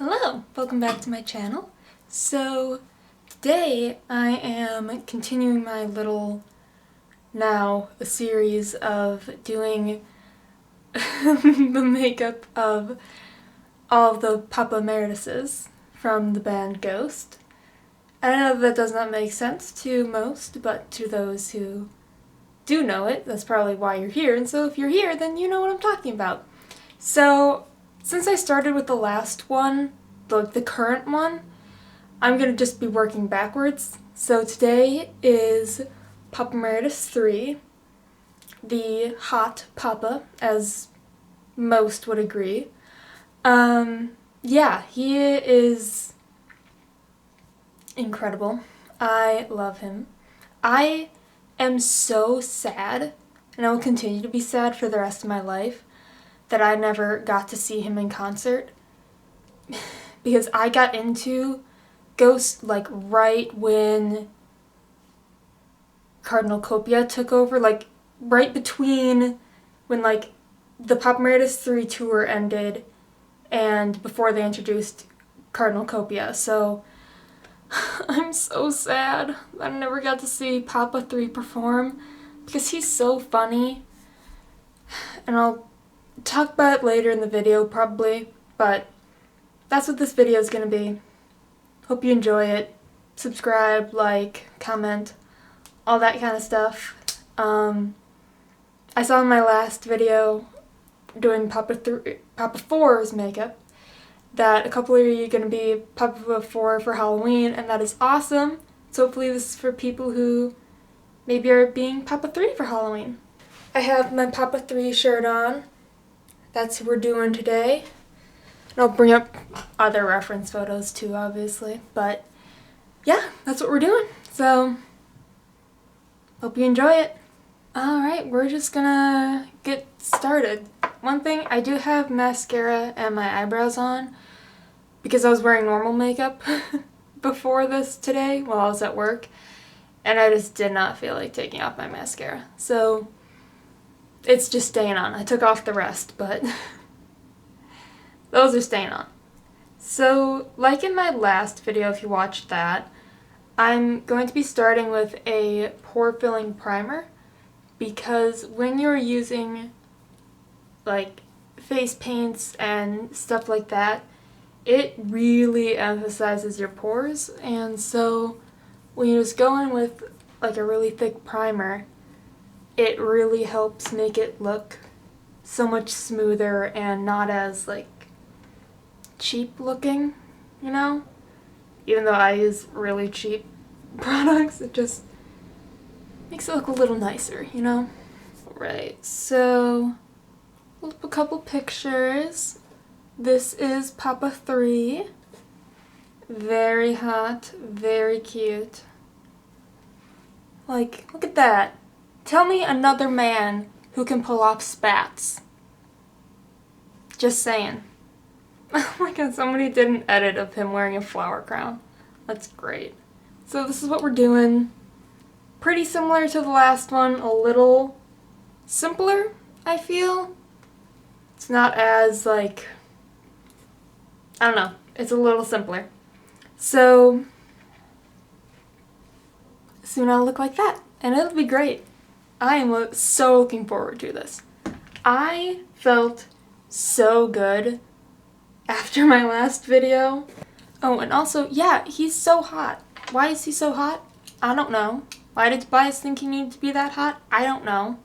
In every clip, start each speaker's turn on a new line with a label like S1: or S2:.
S1: Hello! Welcome back to my channel. So today I am continuing my a series of doing the makeup of all of the Papa Emerituses from the band Ghost. I know that does not make sense to most, but to those who do know it, that's probably why you're here, and so if you're here, then you know what I'm talking about. So, since I started with the last one, the current one, I'm going to just be working backwards. So today is Papa Emeritus III, the hot Papa, as most would agree. Yeah, he is incredible. I love him. I am so sad, and I will continue to be sad for the rest of my life, that I never got to see him in concert. Because I got into Ghost like right when Cardinal Copia took over, like right between when like the Papa Emeritus III tour ended and before they introduced Cardinal Copia. So I'm so sad that I never got to see Papa III perform because he's so funny. And I'll talk about it later in the video probably, but that's what this video is going to be. Hope you enjoy it. Subscribe, like, comment, all that kind of stuff. I saw in my last video doing Papa 4's makeup that a couple of you are going to be Papa 4 for Halloween, and that is awesome. So hopefully this is for people who maybe are being Papa 3 for Halloween. I have my Papa 3 shirt on. That's who we're doing today. And I'll bring up other reference photos too, obviously. But yeah, that's what we're doing. So, hope you enjoy it. Alright, we're just gonna get started. One thing, I do have mascara and my eyebrows on because I was wearing normal makeup before this today while I was at work. And I just did not feel like taking off my mascara. So, it's just staying on. I took off the rest, but those are staying on. So, like in my last video, if you watched that, I'm going to be starting with a pore-filling primer because when you're using like face paints and stuff like that, it really emphasizes your pores, and so when you just go in with like a really thick primer, it really helps make it look so much smoother and not as like cheap looking, you know? Even though I use really cheap products, it just makes it look a little nicer, you know? Right, so we'll put a couple pictures. This is Papa 3. Very hot, very cute. Like, look at that. Tell me another man who can pull off spats. Just saying. Oh my god, somebody did an edit of him wearing a flower crown. That's great. So this is what we're doing. Pretty similar to the last one, a little simpler, I feel. It's not as like, I don't know, it's a little simpler. So soon I'll look like that, and it'll be great. I am so looking forward to this. I felt so good after my last video. Oh, and also, yeah, he's so hot. Why is he so hot? I don't know. Why did Tobias think he needed to be that hot? I don't know.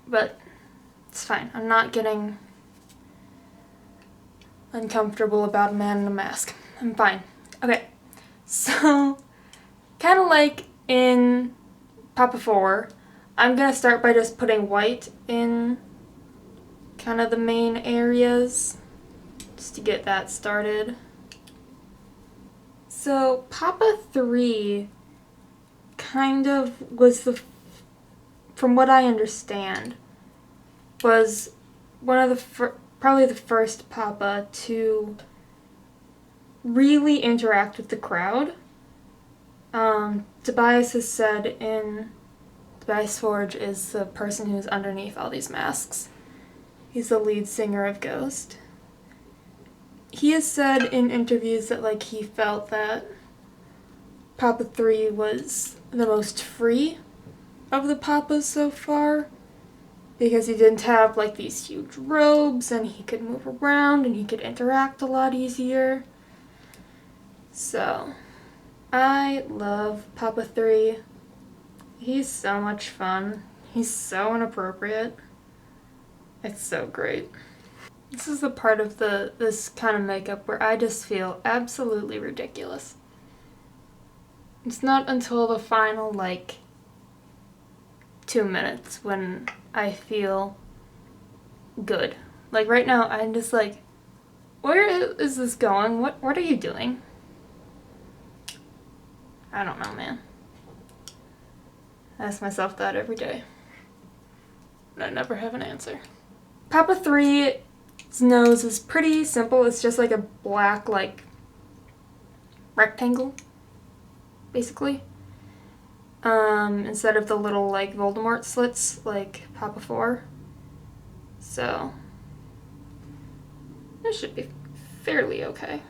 S1: But it's fine. I'm not getting uncomfortable about a man in a mask. I'm fine. Okay, so kind of like in Papa 4, I'm gonna start by just putting white in kind of the main areas, just to get that started. So Papa 3 kind of was from what I understand, was one of the probably the first Papa to really interact with the crowd. Tobias has said in Tobias Forge is the person who's underneath all these masks. He's the lead singer of Ghost. he has said in interviews that, like, he felt that Papa 3 was the most free of the Papas so far, because he didn't have, like, these huge robes, and he could move around, and he could interact a lot easier. So, I love Papa 3. He's so much fun. He's so inappropriate. It's so great. This is the part of this kind of makeup where I just feel absolutely ridiculous. It's not until the final, like, 2 minutes when I feel good. Like, right now, I'm just like, where is this going? What are you doing? I don't know, man. I ask myself that every day, but I never have an answer. Papa 3's nose is pretty simple. It's just like a black, like, rectangle, basically. Instead of the little, like, Voldemort slits, like Papa 4. So, this should be fairly okay.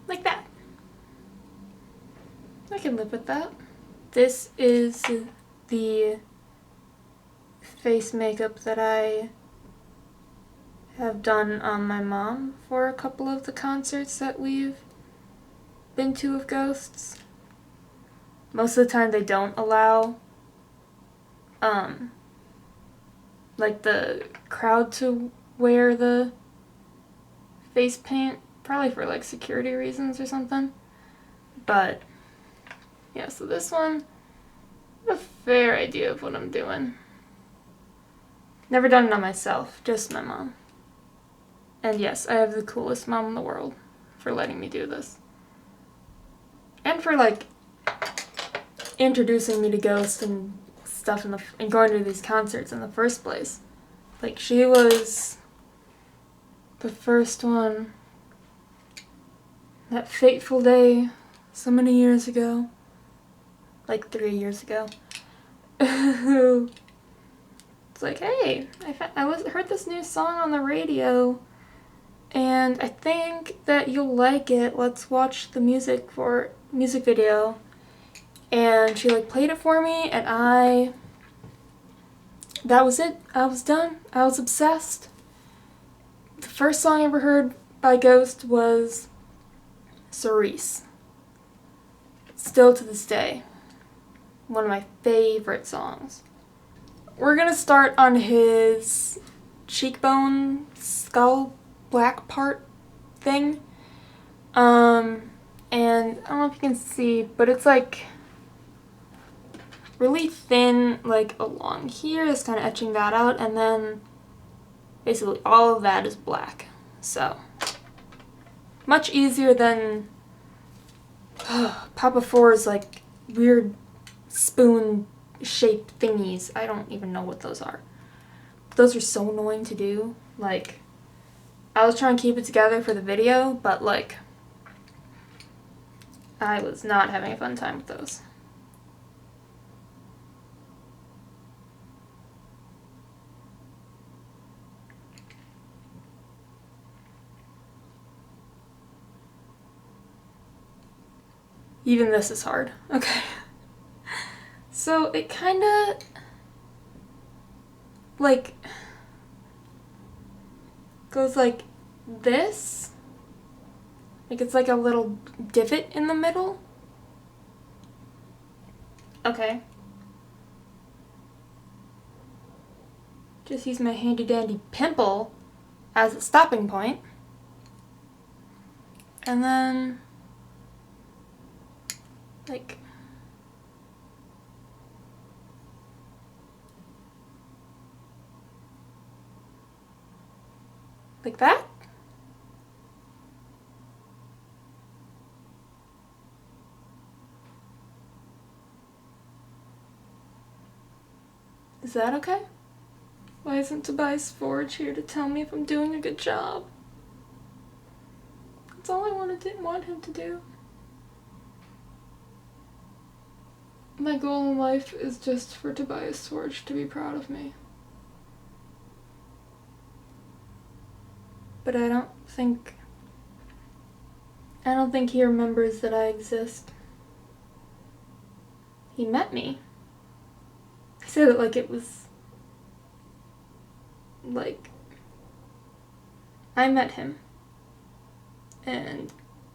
S1: Like that. I can live with that. This is the face makeup that I have done on my mom for a couple of the concerts that we've been to of Ghosts. Most of the time they don't allow like the crowd to wear the face paint, probably for like security reasons or something. But yeah, so this one, I have a fair idea of what I'm doing. Never done it on myself, just my mom. And yes, I have the coolest mom in the world for letting me do this. And for, like, introducing me to Ghosts and stuff and going to these concerts in the first place. Like, she was the first one that fateful day so many years ago, like 3 years ago, who was like, hey, I heard this new song on the radio, and I think that you'll like it. Let's watch the music video. And she, like, played it for me, and that was it. I was done. I was obsessed. The first song I ever heard by Ghost was Cerise. Still to this day, one of my favorite songs. We're gonna start on his cheekbone, skull, black part thing. And I don't know if you can see, but it's like really thin, like along here. It's kind of etching that out, and then basically all of that is black. So much easier than Papa 4's like weird spoon shaped thingies. I don't even know what those are. Those are so annoying to do. Like, I was trying to keep it together for the video, but like I was not having a fun time with those. Even this is hard. Okay. So it kind of like goes like this. Like it's like a little divot in the middle. Okay. Just use my handy dandy pimple as a stopping point. And then like that. Is that okay? Why isn't Tobias Forge here to tell me if I'm doing a good job? That's all I want him to do. My goal in life is just for Tobias Swartz to be proud of me. But I don't think he remembers that I exist. He met me. He said it like it was, like, I met him. And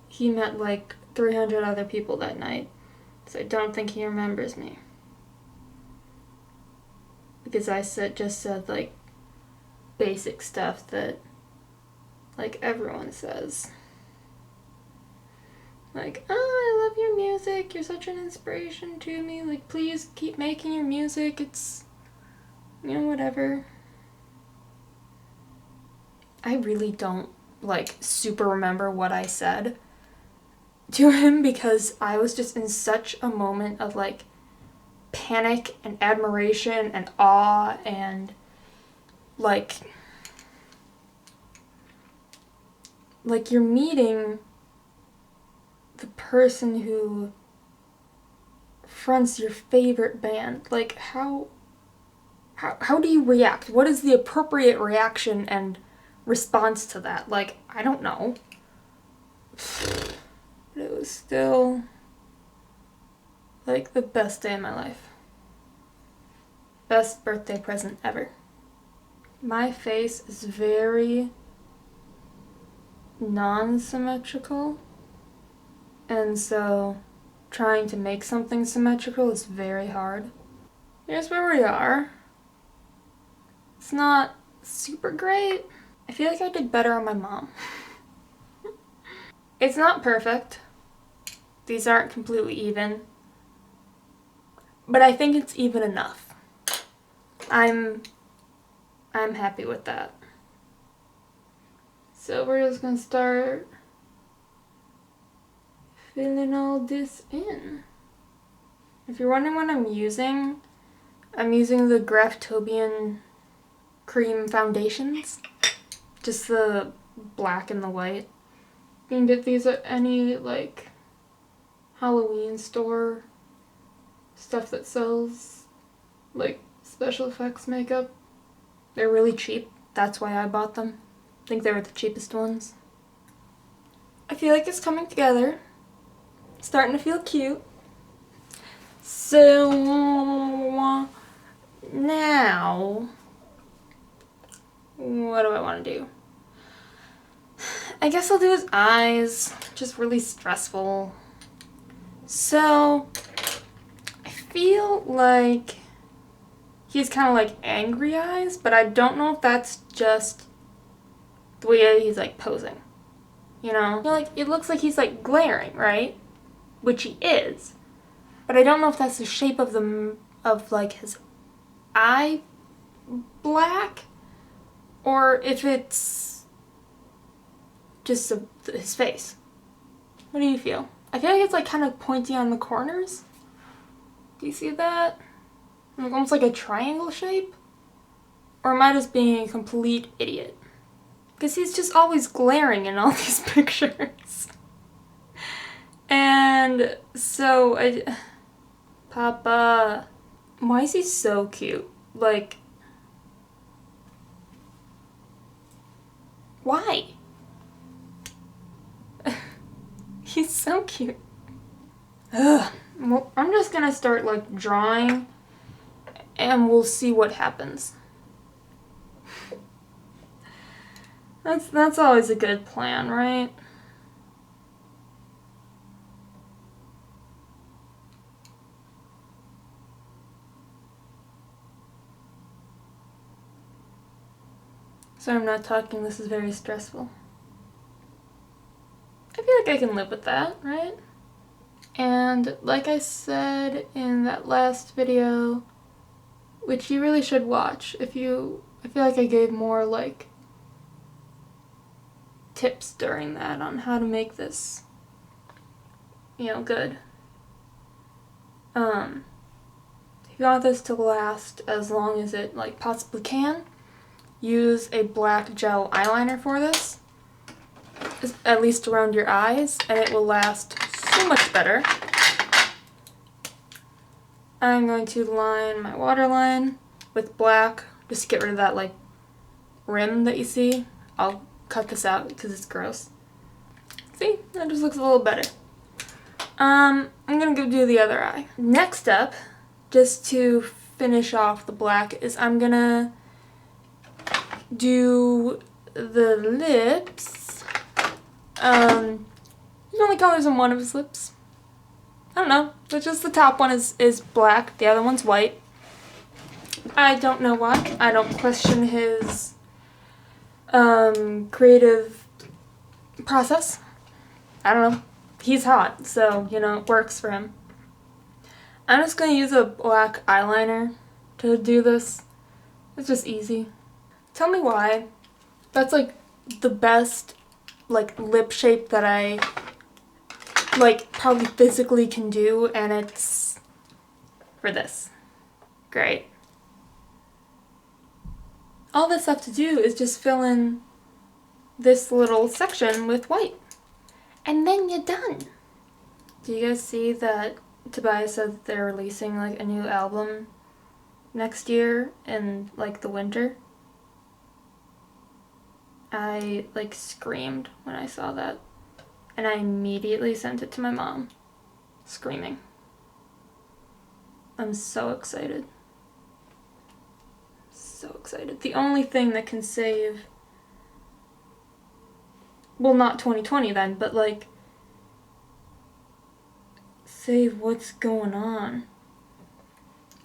S1: he met like 300 other people that night. So I don't think he remembers me. Because I just said like basic stuff that like everyone says. Like, oh, I love your music, you're such an inspiration to me, like, please keep making your music, it's, you know, whatever. I really don't, like, super remember what I said to him because I was just in such a moment of, like, panic and admiration and awe and, like you're meeting the person who fronts your favorite band. Like, how do you react? What is the appropriate reaction and response to that? Like, I don't know. But it was still, like, the best day of my life. Best birthday present ever. My face is very non-symmetrical. And so trying to make something symmetrical is very hard. Here's where we are. It's not super great. I feel like I did better on my mom. It's not perfect. These aren't completely even. But I think it's even enough. I'm happy with that. So we're just gonna start filling all this in. If you're wondering what I'm using the Graftobian cream foundations. Just the black and the white. You can get these at any, like, Halloween store. Stuff that sells, like, special effects makeup. They're really cheap. That's why I bought them. I think they were the cheapest ones. I feel like it's coming together. Starting to feel cute. So now, what do I want to do? I guess I'll do his eyes. Just really stressful. So I feel like he's kind of like angry eyes, but I don't know if that's just the way he's like posing. You know? I feel like it looks like he's like glaring, right? Which he is, but I don't know if that's the shape of like his eye black, or if it's just his face. What do you feel? I feel like it's like kind of pointy on the corners. Do you see that? Like almost like a triangle shape? Or am I just being a complete idiot? Because he's just always glaring in all these pictures. And so Papa, why is he so cute? Like, why? He's so cute. Ugh. Well, I'm just gonna start like drawing and we'll see what happens. That's always a good plan, right? So I'm not talking, this is very stressful. I feel like I can live with that, right? And like I said in that last video, which you really should watch I feel like I gave more like tips during that on how to make this, you know, good. If you want this to last as long as it like possibly can, use a black gel eyeliner for this, at least around your eyes, and it will last so much better. I'm going to line my waterline with black, just to get rid of that like rim that you see. I'll cut this out because it's gross. See, that just looks a little better. I'm gonna go do the other eye. Next up, just to finish off the black, is I'm gonna do the lips. There's only colors on one of his lips. I don't know. But just the top one is black. The other one's white. I don't know why. I don't question his creative process. I don't know. He's hot, so, you know, it works for him. I'm just going to use a black eyeliner to do this. It's just easy. Tell me why. That's like the best like lip shape that I like probably physically can do, and it's for this. Great. All that's left to do is just fill in this little section with white. And then you're done. Do you guys see that Tobias said that they're releasing like a new album next year in like the winter? I like screamed when I saw that. And I immediately sent it to my mom, screaming. I'm so excited. So excited. The only thing that can save, well, not 2020 then, but like save what's going on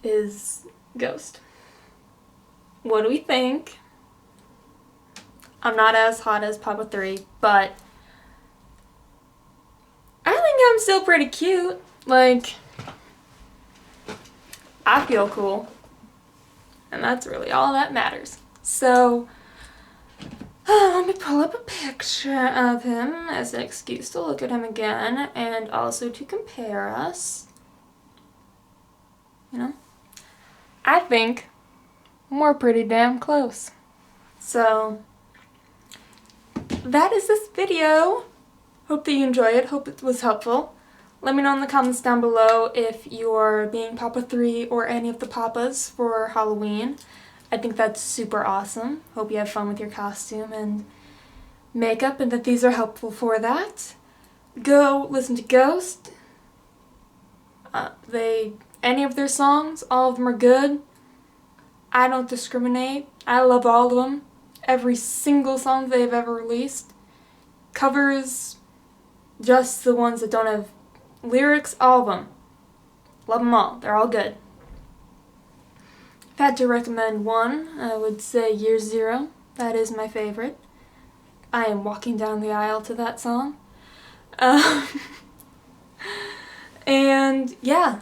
S1: is Ghost. What do we think? I'm not as hot as Papa 3, but I think I'm still pretty cute. Like, I feel cool. And that's really all that matters. So, let me pull up a picture of him as an excuse to look at him again and also to compare us. You know? I think we're pretty damn close. So, that is this video. Hope that you enjoy it. Hope it was helpful. Let me know in the comments down below if you're being Papa 3 or any of the Papas for Halloween. I think that's super awesome. Hope you have fun with your costume and makeup and that these are helpful for that. Go listen to Ghost. Any of their songs, all of them are good. I don't discriminate. I love all of them. Every single song they've ever released. Covers, just the ones that don't have lyrics, all of them. Love them all. They're all good. If I had to recommend one, I would say Year Zero. That is my favorite. I am walking down the aisle to that song. And yeah,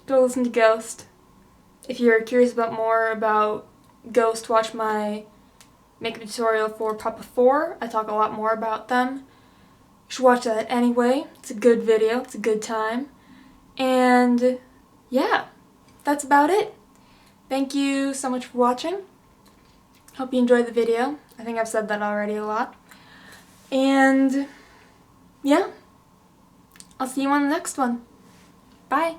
S1: go listen to Ghost. If you're curious about more about Ghost, watch my makeup tutorial for Papa 4. I talk a lot more about them. You should watch that anyway. It's a good video. It's a good time. And yeah, that's about it. Thank you so much for watching. Hope you enjoyed the video. I think I've said that already a lot. And yeah, I'll see you on the next one. Bye.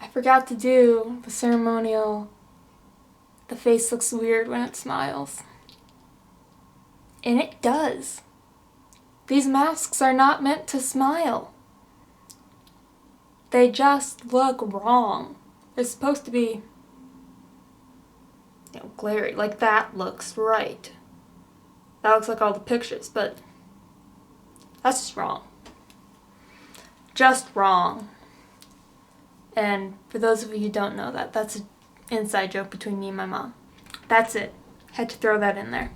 S1: I forgot to do the ceremonial, the face looks weird when it smiles. And it does. These masks are not meant to smile. They just look wrong. They're supposed to be, you know, glary. Like that looks right. That looks like all the pictures, but that's just wrong. Just wrong. And for those of you who don't know that, that's an inside joke between me and my mom. That's it. Had to throw that in there.